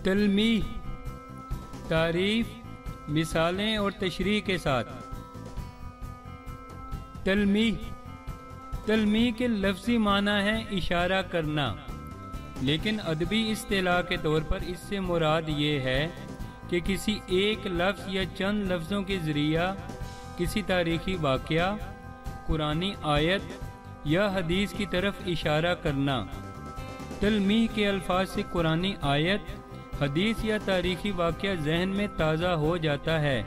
तलमीह, तारीफ, मिसालें और तशरीह के साथ। तलमीह के लफ्ज़ी माना है इशारा करना, लेकिन अदबी इस्तिलाह के तौर पर इससे मुराद ये है कि किसी एक लफ्ज़ या चंद लफ्ज़ों के ज़रिया किसी तारीख़ी वाक़या, कुरानी आयत या हदीस की तरफ इशारा करना। तलमीह के अल्फाज से कुरानी आयत, हदीस या तारीख़ी वाक़या ज़हन में ताज़ा हो जाता है।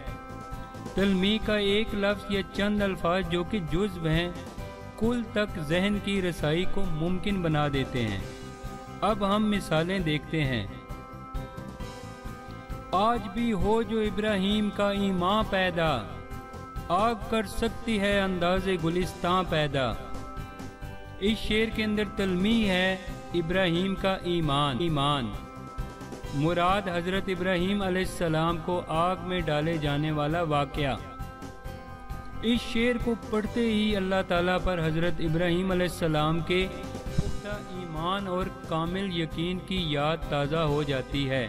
तलमीह का एक लफ्ज़ या चंद अल्फाज जो कि जुज़्व हैं, कुल तक ज़हन की रसाई को मुमकिन बना देते हैं। अब हम मिसालें देखते हैं। आज भी हो जो इब्राहीम का ईमान पैदा, आग कर सकती है अंदाज़े गुलिस्तां पैदा। इस शेर के अंदर तलमीह है इब्राहीम का ईमान। मुराद हज़रत इब्राहीम अलैहिस्सलाम को आग में डाले जाने वाला वाक़या। इस शेर को पढ़ते ही अल्लाह ताला पर हज़रत इब्राहीम अलैहिस्सलाम के पुख्ता ईमान और कामिल यकीन की याद ताज़ा हो जाती है।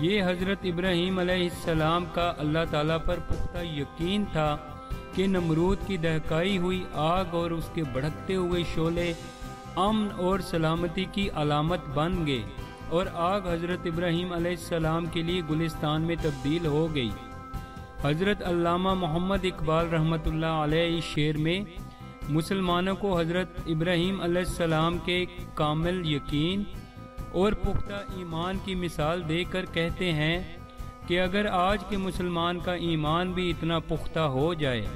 ये हज़रत इब्राहीम अलैहिस्सलाम का अल्लाह ताला पर पुख्ता यकीन था कि नमरूद की दहकाई हुई आग और उसके भड़कते हुए शोले अमन और सलामती की अलामत बन गए और आग हज़रत इब्राहीम अलैहिस्सलाम के लिए गुलिस्तान में तब्दील हो गई। हज़रत अल्लामा मोहम्मद इकबाल रहमतुल्लाह अलैह इस शेर में मुसलमानों को हज़रत इब्राहीम अलैहिस्सलाम के कामिल यकीन और पुख्ता ईमान की मिसाल देकर कहते हैं कि अगर आज के मुसलमान का ईमान भी इतना पुख्ता हो जाए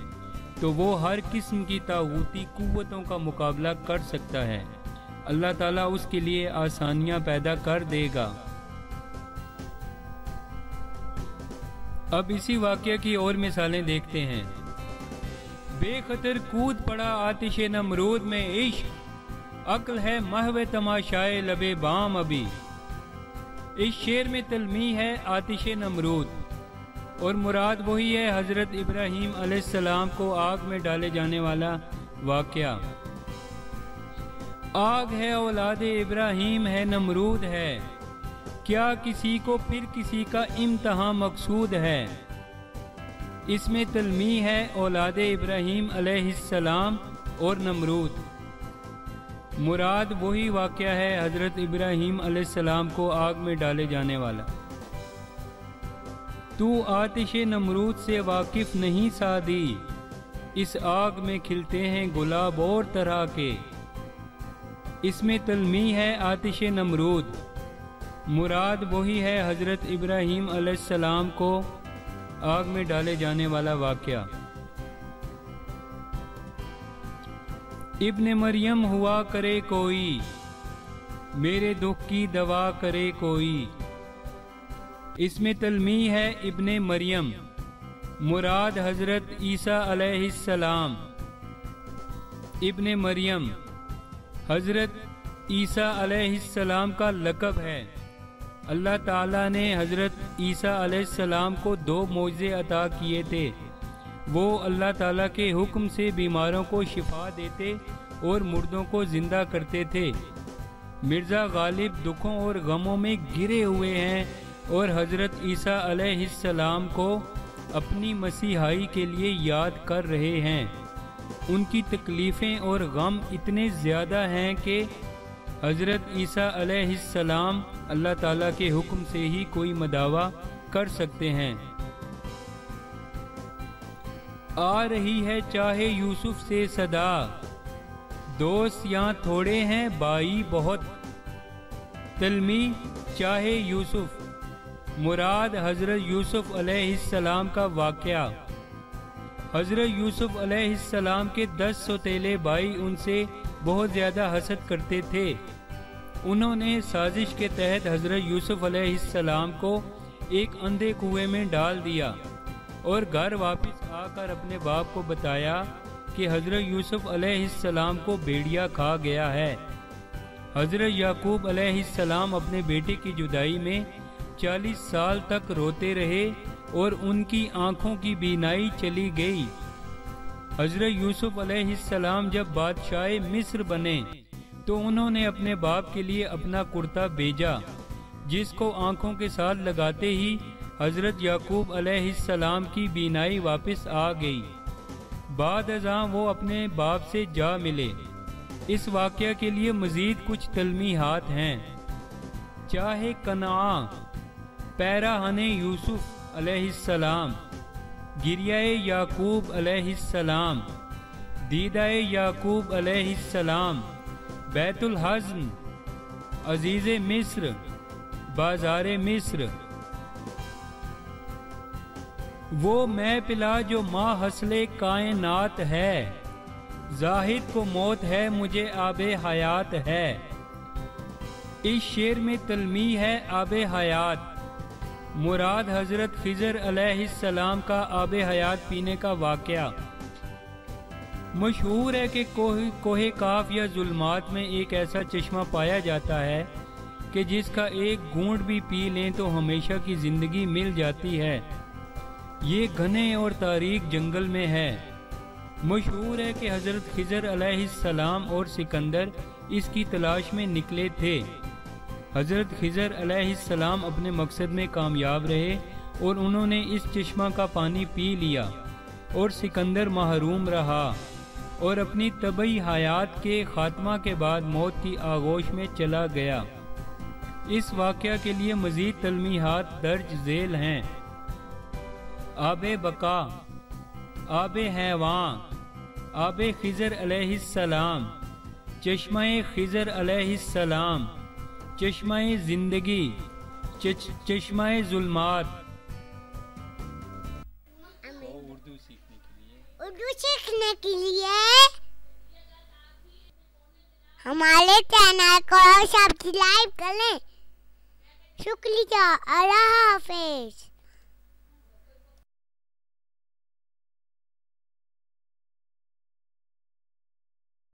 तो वो हर किस्म की तागूती कुव्वतों का मुकाबला कर सकता है। अल्लाह ताला उसके लिए आसानियां पैदा कर देगा। अब इसी वाक़या की और मिसालें देखते हैं। बेखतर कूद पड़ा आतिशे नमरूद में इश्क, अक्ल है महवे तमाशाए लबे बाम अभी। इस शेर में तलमीह है आतिशे नमरूद और मुराद वही है हज़रत इब्राहीम अलैहिस्सलाम को आग में डाले जाने वाला वाक़या। आग है औलादे इब्राहीम है नमरूद है, क्या किसी को फिर किसी का इम्तहान मकसूद है। इसमें तलमीह है औलादे इब्राहीम अलैहिस्सलाम और नमरूद। मुराद वही वाक़या है हज़रत इब्राहीम अलैहिस्सलाम को आग में डाले जाने वाला। तू आतिशे नमरूद से वाकिफ नहीं सादी, इस आग में खिलते हैं गुलाब और तरह के। इसमें तलमीह है आतिशे नमरूद। मुराद वही है हज़रत इब्राहीम अलैहिस्सलाम को आग में डाले जाने वाला वाक़या। इब्ने मरियम हुआ करे कोई, मेरे दुख की दवा करे कोई। इसमें तलमीह है इब्ने मरियम। मुराद हज़रत ईसा अलैहिस्सलाम। इब्ने मरियम हज़रत ईसा अलैहिस्सलाम का लक़ब है। अल्लाह ताला ने हज़रत ईसा अलैहिस्सलाम को 2 मोज़े अता किए थे। वो अल्लाह ताला के हुक्म से बीमारों को शिफा देते और मुर्दों को ज़िंदा करते थे। मिर्ज़ा गालिब दुखों और गमों में घिरे हुए हैं और हज़रत ईसा अलैहिस्सलाम को अपनी मसीहाई के लिए याद कर रहे हैं। उनकी तकलीफ़ें और गम इतने ज़्यादा हैं कि हज़रत ईसा अलैहिस्सलाम अल्लाह ताला के हुक्म से ही कोई मदावा कर सकते हैं। आ रही है चाहे यूसुफ से सदा, दोस्त यहाँ थोड़े हैं भाई बहुत। तलमीह चाहे यूसुफ। मुराद हज़रत यूसुफ अलैहिस्सलाम का वाक़या। हज़रत यूसुफ अलैहिस्सलाम के 10 सौतेले भाई उनसे बहुत ज़्यादा हसद करते थे। उन्होंने साजिश के तहत हज़रत यूसुफ अलैहिस्सलाम को एक अंधे कुएं में डाल दिया और घर वापस आकर अपने बाप को बताया कि हज़रत यूसुफ अलैहिस्सलाम को भेड़िया खा गया है। हज़रत याकूब अलैहिस्सलाम अपने बेटे की जुदाई में 40 साल तक रोते रहे और उनकी आंखों की बीनाई चली गई। हज़रत यूसुफ अलैहिस्सलाम जब बादशाह मिस्र बने तो उन्होंने अपने बाप के लिए अपना कुर्ता भेजा جس کو آنکھوں کے ساتھ لگاتے ہی حضرت یعقوب علیہ السلام کی بینائی واپس آ گئی۔ بعد ازاں وہ اپنے باپ سے جا ملے۔ اس واقعہ کے لیے مزید کچھ تلمیحات ہیں۔ چاہے کنعان، پیراہن یوسف علیہ السلام، گریہ یعقوب علیہ السلام، دیدہ یعقوب علیہ السلام، بیت الحزن، عزیز مصر، بازار مصر، وہ میں پلا جو ماں حاصل کائنات ہے، زاہد کو موت ہے مجھے آب حیات ہے۔ اس شعر میں تلمیح ہے آب حیات، مراد حضرت خضر علیہ السلام کا آب حیات پینے کا واقعہ۔ مشہور ہے کہ کوہ کاف یا ظلمات میں ایک ایسا چشمہ پایا جاتا ہے کہ جس کا ایک گھونٹ بھی پی لیں تو ہمیشہ کی زندگی مل جاتی ہے۔ یہ گھنے اور تاریک جنگل میں ہے۔ مشہور ہے کہ حضرت خضر علیہ السلام اور سکندر اس کی تلاش میں نکلے تھے۔ حضرت خضر علیہ السلام اپنے مقصد میں کامیاب رہے اور انہوں نے اس چشمہ کا پانی پی لیا، اور سکندر محروم رہا اور اپنی طبعی حیات کے خاتمہ کے بعد موت کی آغوش میں چلا گیا۔ اس واقعہ کے لیے مزید تلمیحات درج ذیل ہیں۔ آب بقا، آب حیوان، آب خضر علیہ السلام، چشمہ خضر علیہ السلام، چشمہ زندگی، چشمہ ظلمات۔ اردو سیکھنے کے لیے ہمارے چینل کو سبسکرائب کریں۔ شکریہ، اللہ حافظ۔